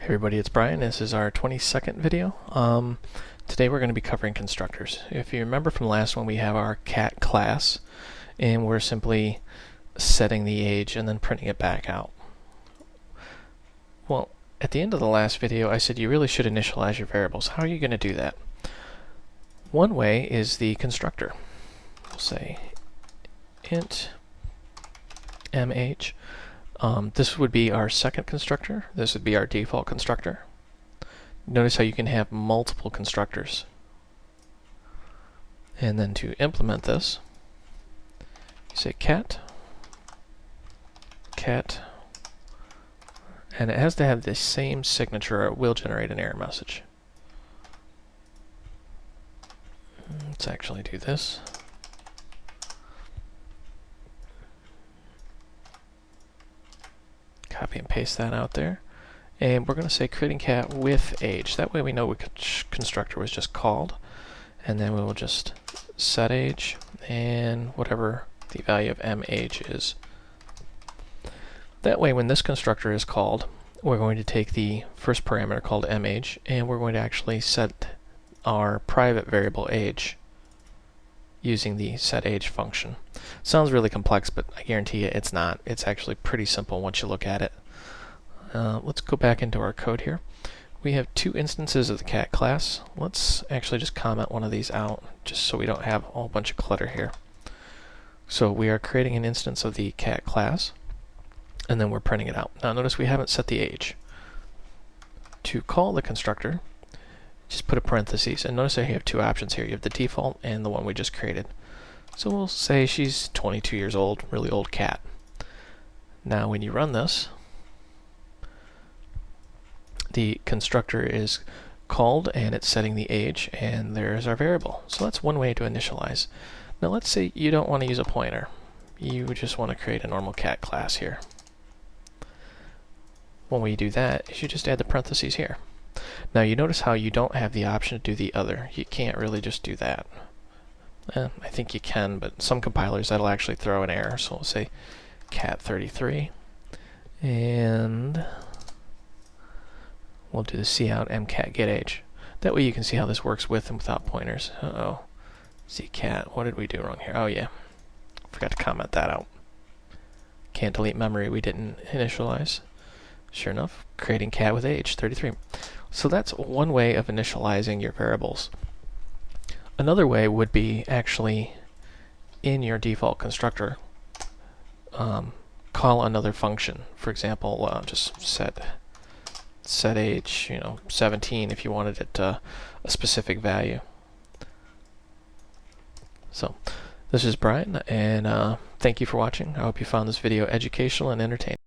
Everybody, it's Brian. This is our 22nd video. Today we're going to be covering constructors. If you remember from the last one, we have our cat class, and we're simply setting the age and then printing it back out. Well, at the end of the last video, I said you really should initialize your variables. How are you going to do that? One way is the constructor. We'll say int mh. This would be our second constructor. This would be our default constructor. Notice how you can have multiple constructors. And then to implement this, you say cat, and it has to have the same signature or it will generate an error message. Let's actually do this. Copy and paste that out there. And we're going to say creating cat with age. That way we know which constructor was just called. And then we will just set age and whatever the value of mage is. That way when this constructor is called, we're going to take the first parameter called mage and we're going to actually set our private variable age using the setAge function. Sounds really complex, but I guarantee you it's not. It's actually pretty simple once you look at it. Let's go back into our code here. We have two instances of the cat class. Let's actually just comment one of these out just so we don't have a whole bunch of clutter here. So we are creating an instance of the cat class and then we're printing it out. Now notice we haven't set the age. To call the constructor, just put a parentheses, and notice that you have two options here. You have the default and the one we just created. So we'll say she's 22 years old, really old cat. Now when you run this, the constructor is called and it's setting the age, and there's our variable. So that's one way to initialize. Now let's say you don't want to use a pointer. You just want to create a normal cat class here. One way you do that is you just add the parentheses here. Now you notice how you don't have the option to do the other. You can't really just do that. I think you can, but some compilers that'll actually throw an error. So we'll say cat33 and we'll do the cout mcat get age. That way you can see how this works with and without pointers. Uh-oh. Ccat, what did we do wrong here? Oh yeah, forgot to comment that out. Can't delete memory we didn't initialize. Sure enough, creating cat with age 33. So that's one way of initializing your variables. Another way would be actually in your default constructor call another function. For example, just set age, 17 if you wanted it a specific value. So this is Brian, and thank you for watching. I hope you found this video educational and entertaining.